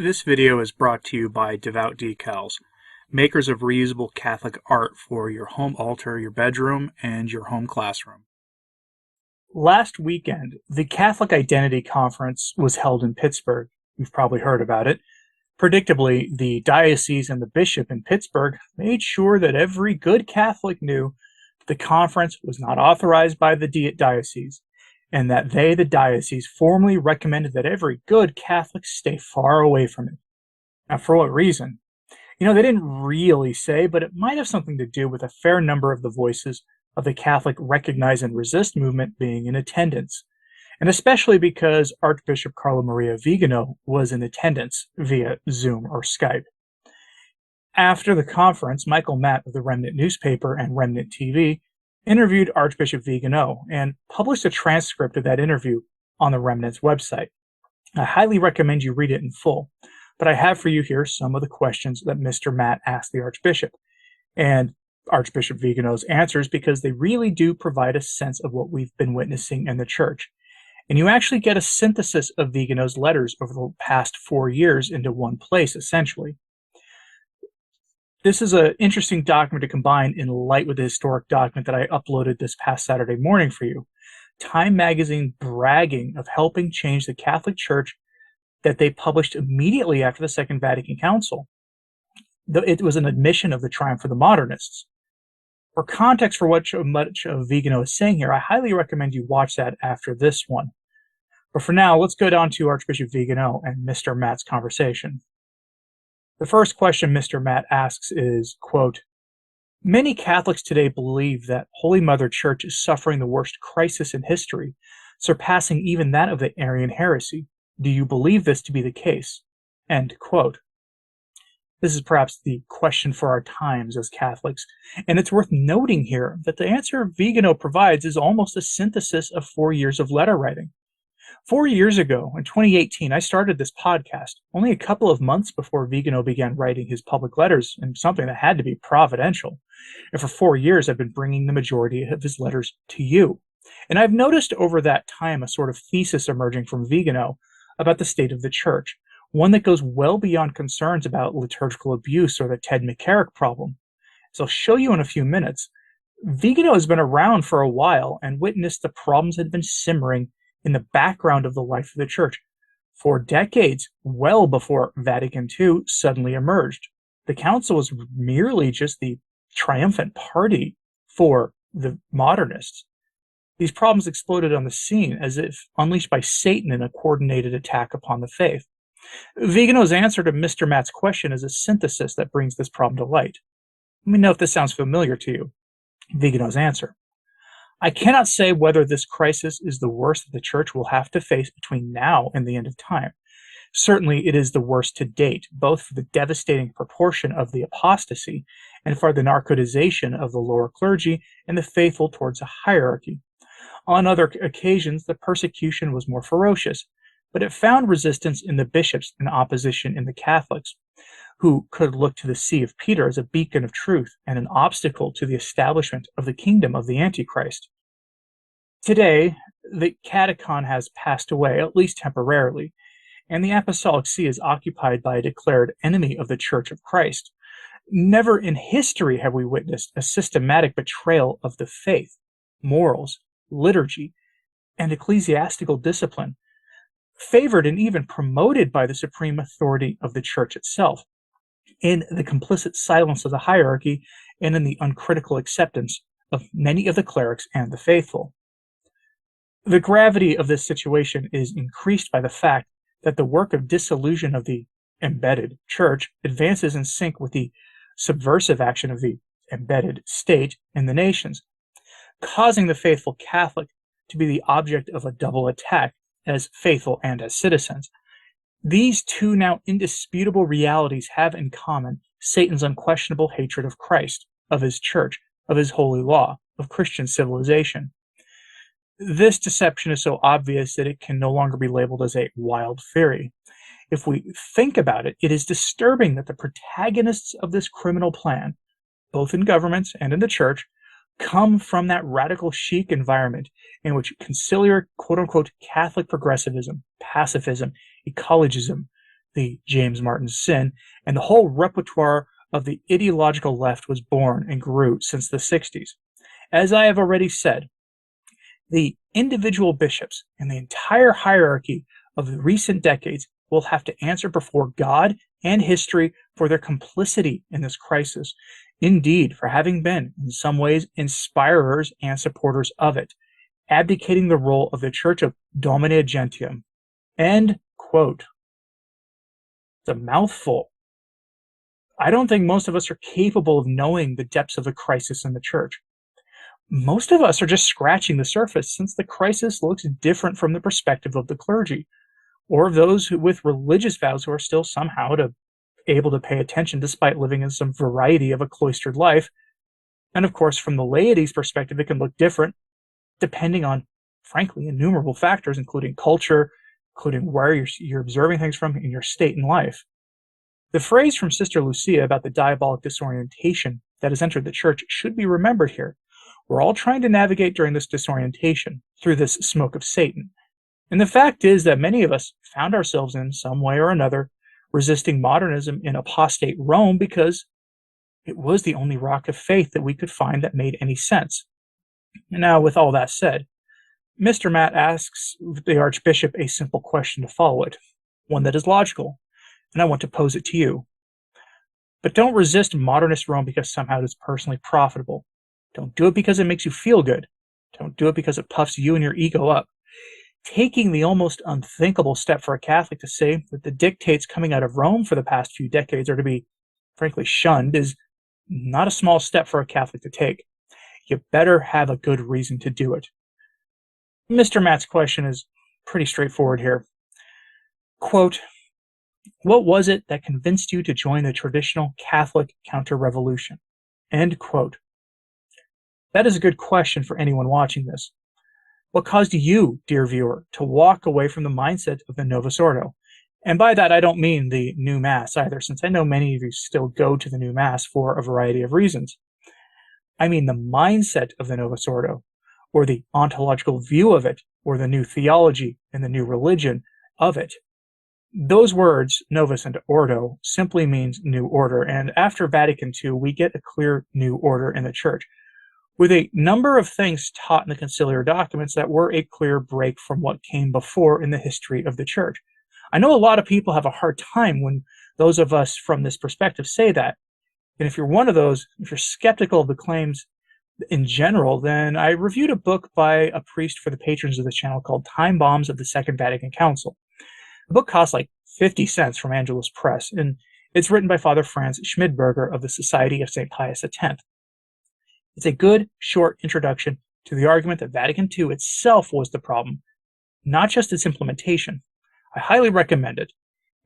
This video is brought to you by Devout Decals, makers of reusable Catholic art for your home altar, your bedroom, and your home classroom. Last weekend, the Catholic Identity Conference was held in Pittsburgh. You've probably heard about it. Predictably, the diocese and the bishop in Pittsburgh made sure that every good Catholic knew the conference was not authorized by the diocese, and that they, the diocese, formally recommended that every good Catholic stay far away from it. Now, for what reason? They didn't really say, but it might have something to do with a fair number of the voices of the Catholic Recognize and Resist movement being in attendance, and especially because Archbishop Carlo Maria Vigano was in attendance via Zoom or Skype. After the conference, Michael Matt of the Remnant newspaper and Remnant TV interviewed Archbishop Vigano and published a transcript of that interview on the Remnant's website. I highly recommend you read it in full, but I have for you here some of the questions that Mr. Matt asked the Archbishop, and Archbishop Vigano's answers, because they really do provide a sense of what we've been witnessing in the Church. And you actually get a synthesis of Vigano's letters over the past 4 years into one place, essentially. This is an interesting document to combine in light with the historic document that I uploaded this past Saturday morning for you. Time magazine bragging of helping change the Catholic Church that they published immediately after the Second Vatican Council. It was an admission of the triumph of the Modernists. For context for what much of Vigano is saying here, I highly recommend you watch that after this one. But for now, let's go down to Archbishop Vigano and Mr. Matt's conversation. The first question Mr. Matt asks is, quote, "Many Catholics today believe that Holy Mother Church is suffering the worst crisis in history, surpassing even that of the Arian heresy. Do you believe this to be the case?" End quote. This is perhaps the question for our times as Catholics, and it's worth noting here that the answer Vigano provides is almost a synthesis of 4 years of letter writing. 4 years ago, in 2018, I started this podcast, only a couple of months before Vigano began writing his public letters, and something that had to be providential. And for 4 years, I've been bringing the majority of his letters to you. And I've noticed over that time a sort of thesis emerging from Vigano about the state of the Church, one that goes well beyond concerns about liturgical abuse or the Ted McCarrick problem. As I'll show you in a few minutes, Vigano has been around for a while and witnessed the problems that have been simmering in the background of the life of the Church for decades, well before Vatican II suddenly emerged. The Council was merely just the triumphant party for the Modernists. These problems exploded on the scene as if unleashed by Satan in a coordinated attack upon the faith. Vigano's answer to Mr. Matt's question is a synthesis that brings this problem to light. Let me know if this sounds familiar to you. Vigano's answer: "I cannot say whether this crisis is the worst that the Church will have to face between now and the end of time. Certainly it is the worst to date, both for the devastating proportion of the apostasy and for the narcotization of the lower clergy and the faithful towards a hierarchy. On other occasions, the persecution was more ferocious, but it found resistance in the bishops and opposition in the Catholics, who could look to the See of Peter as a beacon of truth and an obstacle to the establishment of the kingdom of the Antichrist. Today, the catechon has passed away, at least temporarily, and the Apostolic See is occupied by a declared enemy of the Church of Christ. Never in history have we witnessed a systematic betrayal of the faith, morals, liturgy, and ecclesiastical discipline, favored and even promoted by the supreme authority of the Church itself, in the complicit silence of the hierarchy and in the uncritical acceptance of many of the clerics and the faithful. The gravity of this situation is increased by the fact that the work of dissolution of the embedded Church advances in sync with the subversive action of the embedded state in the nations, causing the faithful Catholic to be the object of a double attack as faithful and as citizens. These two now indisputable realities have in common Satan's unquestionable hatred of Christ, of his Church, of his holy law, of Christian civilization. This deception is so obvious that it can no longer be labeled as a wild theory. If we think about it, it is disturbing that the protagonists of this criminal plan, both in governments and in the Church, come from that radical chic environment in which conciliar, quote-unquote, Catholic progressivism, pacifism, ecologism, the James Martin sin, and the whole repertoire of the ideological left was born and grew since the 60s. As I have already said, the individual bishops and the entire hierarchy of the recent decades will have to answer before God and history for their complicity in this crisis, indeed, for having been, in some ways, inspirers and supporters of it, abdicating the role of the Church of Domine Gentium. End quote. It's a mouthful. I don't think most of us are capable of knowing the depths of the crisis in the church. Most of us are just scratching the surface, since the crisis looks different from the perspective of the clergy, or of those with religious vows who are still somehow able to pay attention despite living in some variety of a cloistered life. And of course, from the laity's perspective, it can look different, depending on, frankly, innumerable factors, including culture, including where you're observing things from, in your state in life. The phrase from Sister Lucia about the diabolic disorientation that has entered the church should be remembered here. We're all trying to navigate during this disorientation, through this smoke of Satan. And the fact is that many of us found ourselves in some way or another resisting modernism in apostate Rome because it was the only rock of faith that we could find that made any sense. And now, with all that said, Mr. Matt asks the Archbishop a simple question to follow it, one that is logical, and I want to pose it to you. But don't resist modernist Rome because somehow it is personally profitable. Don't do it because it makes you feel good. Don't do it because it puffs you and your ego up. Taking the almost unthinkable step for a Catholic to say that the dictates coming out of Rome for the past few decades are to be, frankly, shunned is not a small step for a Catholic to take. You better have a good reason to do it. Mr. Matt's question is pretty straightforward here. Quote, what was it that convinced you to join the traditional Catholic counter-revolution? End quote. That is a good question for anyone watching this. What caused you, dear viewer, to walk away from the mindset of the Novus Ordo? And by that, I don't mean the new Mass either, since I know many of you still go to the new Mass for a variety of reasons. I mean the mindset of the Novus Ordo, or the ontological view of it, or the new theology and the new religion of it. Those words, Novus and Ordo, simply means new order, and after Vatican II, we get a clear new order in the Church, with a number of things taught in the conciliar documents that were a clear break from what came before in the history of the Church. I know a lot of people have a hard time when those of us from this perspective say that, and if you're one of those, if you're skeptical of the claims in general, then I reviewed a book by a priest for the patrons of the channel called Time Bombs of the Second Vatican Council. The book costs like 50 cents from Angelus Press, and it's written by Father Franz Schmidberger of the Society of St. Pius X. It's a good, short introduction to the argument that Vatican II itself was the problem, not just its implementation. I highly recommend it.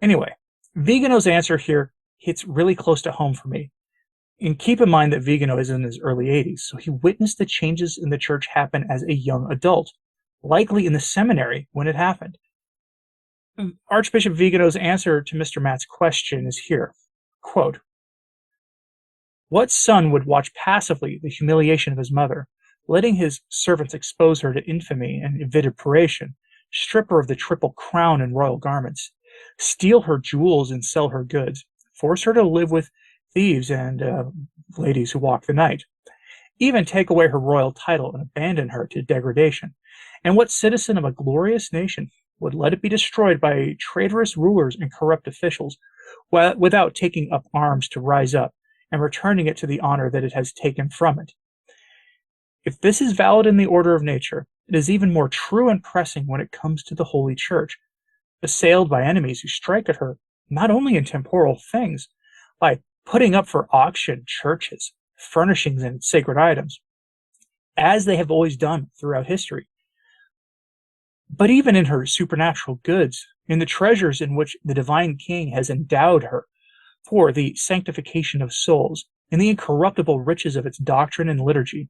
Anyway, Vigano's answer here hits really close to home for me. And keep in mind that Vigano is in his early 80s, so he witnessed the changes in the church happen as a young adult, likely in the seminary when it happened. Archbishop Vigano's answer to Mr. Matt's question is here. Quote, what son would watch passively the humiliation of his mother, letting his servants expose her to infamy and vituperation, strip her of the triple crown and royal garments, steal her jewels and sell her goods, force her to live with thieves and ladies who walk the night, even take away her royal title and abandon her to degradation? And what citizen of a glorious nation would let it be destroyed by traitorous rulers and corrupt officials without taking up arms to rise up and returning it to the honor that it has taken from it? If this is valid in the order of nature, it is even more true and pressing when it comes to the Holy Church, assailed by enemies who strike at her not only in temporal things, by putting up for auction churches, furnishings, and sacred items, as they have always done throughout history, but even in her supernatural goods, in the treasures in which the divine King has endowed her for the sanctification of souls, in the incorruptible riches of its doctrine and liturgy.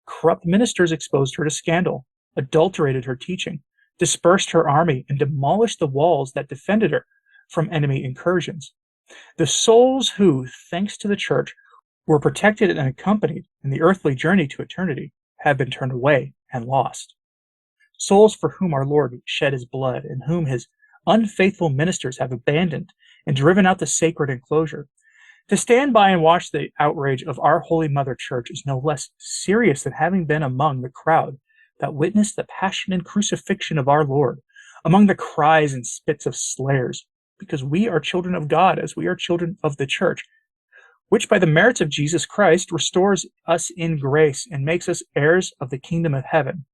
Corrupt ministers exposed her to scandal, adulterated her teaching, dispersed her army, and demolished the walls that defended her from enemy incursions. The souls who, thanks to the Church, were protected and accompanied in the earthly journey to eternity have been turned away and lost. Souls for whom our Lord shed his blood, and whom his unfaithful ministers have abandoned and driven out the sacred enclosure. To stand by and watch the outrage of our Holy Mother Church is no less serious than having been among the crowd that witnessed the passion and crucifixion of our Lord, among the cries and spits of slayers, because we are children of God as we are children of the Church, which by the merits of Jesus Christ restores us in grace and makes us heirs of the kingdom of heaven.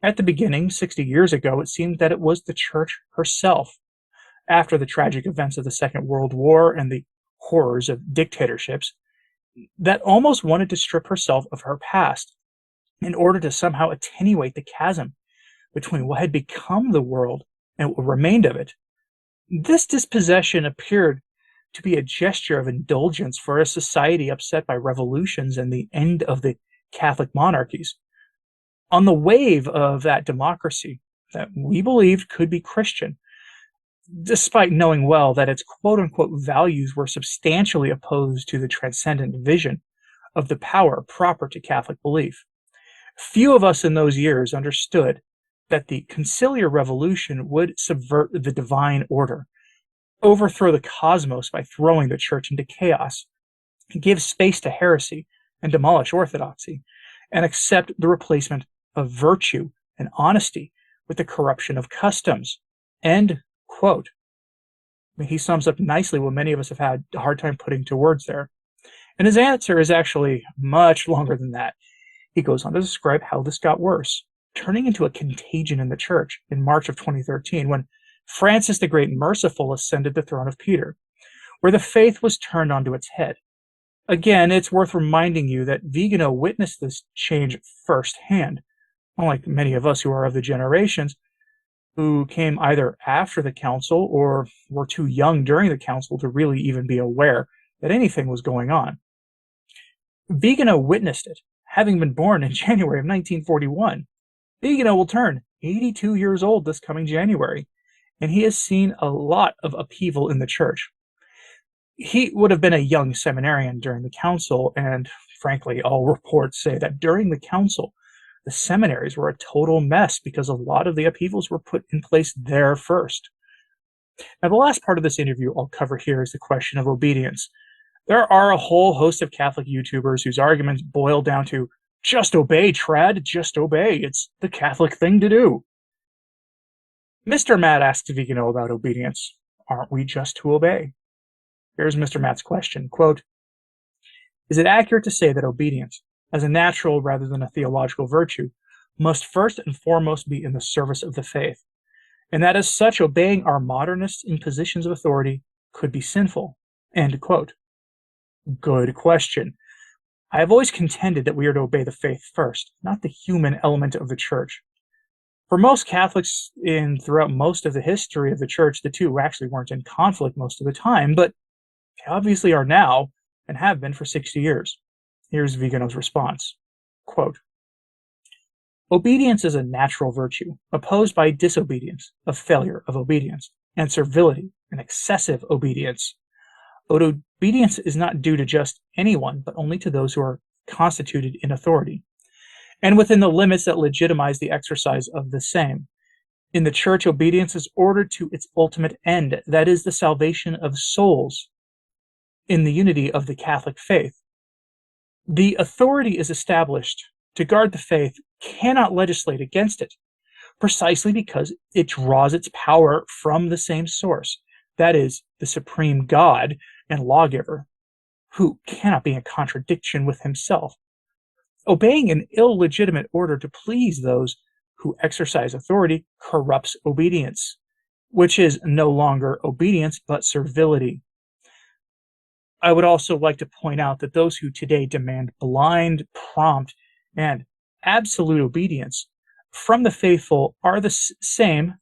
At the beginning, 60 years ago, it seemed that it was the Church herself. After the tragic events of the Second World War and the horrors of dictatorships, that almost wanted to strip herself of her past in order to somehow attenuate the chasm between what had become the world and what remained of it. This dispossession appeared to be a gesture of indulgence for a society upset by revolutions and the end of the Catholic monarchies. On the wave of that democracy that we believed could be Christian, despite knowing well that its quote-unquote values were substantially opposed to the transcendent vision of the power proper to Catholic belief. Few of us in those years understood that the conciliar revolution would subvert the divine order, overthrow the cosmos by throwing the church into chaos, give space to heresy and demolish orthodoxy, and accept the replacement of virtue and honesty with the corruption of customs. End quote. I mean, he sums up nicely what many of us have had a hard time putting to words there. And his answer is actually much longer than that. He goes on to describe how this got worse, turning into a contagion in the church in March of 2013 when Francis the Great Merciful ascended the throne of Peter, where the faith was turned onto its head. Again, it's worth reminding you that Vigano witnessed this change firsthand, unlike many of us who are of the generations who came either after the council or were too young during the council to really even be aware that anything was going on. Vigano witnessed it, having been born in January of 1941. Vigano will turn 82 years old this coming January, and he has seen a lot of upheaval in the church. He would have been a young seminarian during the council, and frankly, all reports say that during the council, the seminaries were a total mess because a lot of the upheavals were put in place there first. Now, the last part of this interview I'll cover here is the question of obedience. There are a whole host of Catholic YouTubers whose arguments boil down to, just obey, trad, just obey. It's the Catholic thing to do. Mr. Matt asked Vigano about obedience. Aren't we just to obey? Here's Mr. Matt's question, quote, is it accurate to say that obedience, as a natural rather than a theological virtue, must first and foremost be in the service of the faith, and that as such obeying our Modernists in positions of authority could be sinful? End quote. Good question. I have always contended that we are to obey the faith first, not the human element of the church. For most Catholics throughout most of the history of the church, the two actually weren't in conflict most of the time, but they obviously are now and have been for 60 years. Here's Vigano's response. Quote, obedience is a natural virtue, opposed by disobedience, a failure of obedience, and servility, an excessive obedience. But obedience is not due to just anyone, but only to those who are constituted in authority, and within the limits that legitimize the exercise of the same. In the church, obedience is ordered to its ultimate end, that is, the salvation of souls in the unity of the Catholic faith. The authority is established to guard the faith, cannot legislate against it, precisely because it draws its power from the same source, that is, the supreme God and lawgiver, who cannot be in contradiction with himself. Obeying an illegitimate order to please those who exercise authority corrupts obedience, which is no longer obedience but servility. I would also like to point out that those who today demand blind, prompt, and absolute obedience from the faithful are the same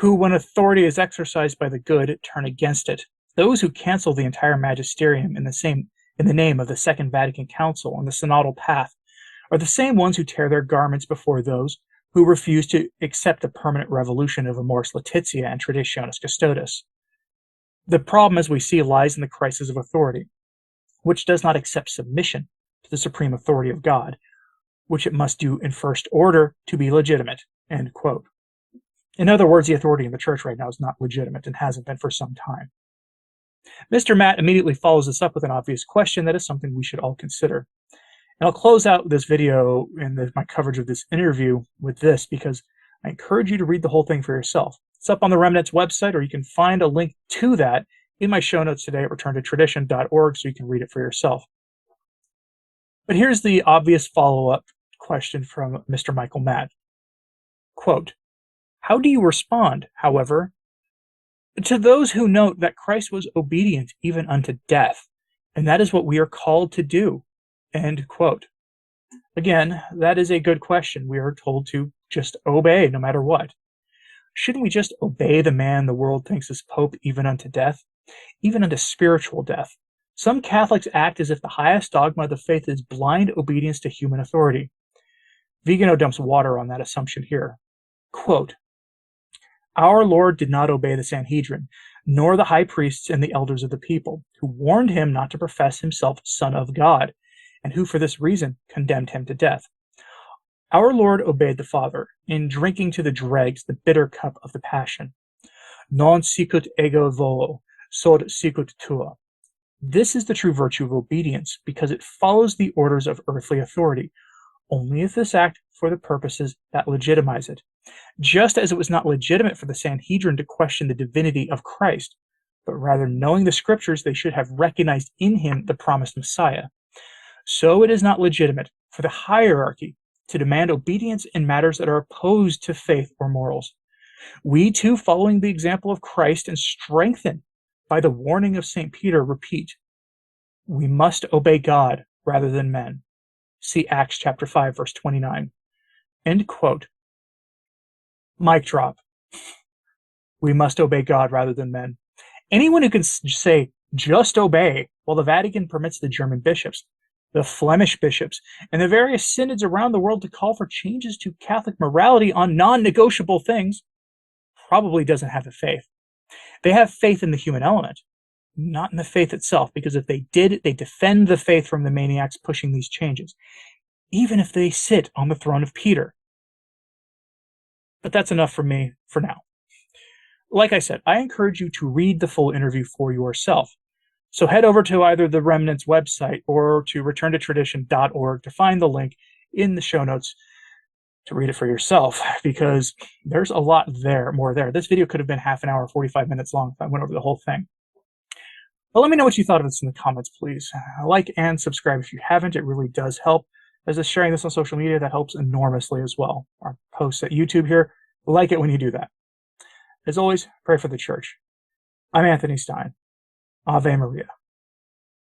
who, when authority is exercised by the good, turn against it. Those who cancel the entire magisterium in the name of the Second Vatican Council and the synodal path are the same ones who tear their garments before those who refuse to accept the permanent revolution of Amoris Laetitia and Traditionis Custodes. The problem, as we see, lies in the crisis of authority, which does not accept submission to the supreme authority of God, which it must do in first order to be legitimate. End quote. In other words, the authority in the church right now is not legitimate and hasn't been for some time. Mr. Matt immediately follows this up with an obvious question that is something we should all consider. And I'll close out this video and my coverage of this interview with this because I encourage you to read the whole thing for yourself. It's up on the Remnants website, or you can find a link to that in my show notes today at returntotradition.org so you can read it for yourself. But here's the obvious follow-up question from Mr. Michael Matt. Quote, how do you respond, however, to those who note that Christ was obedient even unto death, and that is what we are called to do? End quote. Again, that is a good question. We are told to just obey no matter what. Shouldn't we just obey the man the world thinks is Pope even unto death? Even unto spiritual death? Some Catholics act as if the highest dogma of the faith is blind obedience to human authority. Vigano dumps water on that assumption here. Quote, our Lord did not obey the Sanhedrin, nor the high priests and the elders of the people, who warned him not to profess himself Son of God, and who for this reason condemned him to death. Our Lord obeyed the Father in drinking to the dregs the bitter cup of the Passion. Non sicut ego volo, sed sicut tua. This is the true virtue of obedience, because it follows the orders of earthly authority, only if this act for the purposes that legitimize it. Just as it was not legitimate for the Sanhedrin to question the divinity of Christ, but rather knowing the scriptures, they should have recognized in him the promised Messiah. So it is not legitimate for the hierarchy to demand obedience in matters that are opposed to faith or morals. We too, following the example of Christ and strengthened by the warning of St. Peter, repeat, we must obey God rather than men. See Acts chapter 5, verse 29. End quote. Mic drop. We must obey God rather than men. Anyone who can say, just obey, while the Vatican permits the German bishops, the Flemish bishops, and the various synods around the world to call for changes to Catholic morality on non-negotiable things, probably doesn't have the faith. They have faith in the human element, not in the faith itself, because if they did, they defend the faith from the maniacs pushing these changes, even if they sit on the throne of Peter. But that's enough for me for now. Like I said, I encourage you to read the full interview for yourself. So head over to either the Remnants website or to returntotradition.org to find the link in the show notes to read it for yourself, because there's a lot there, more there. This video could have been half an hour, 45 minutes long if I went over the whole thing. But let me know what you thought of this in the comments, please. Like and subscribe if you haven't. It really does help. As is sharing this on social media, that helps enormously as well. Our posts at YouTube here, like it when you do that. As always, pray for the church. I'm Anthony Stine. Ave Maria.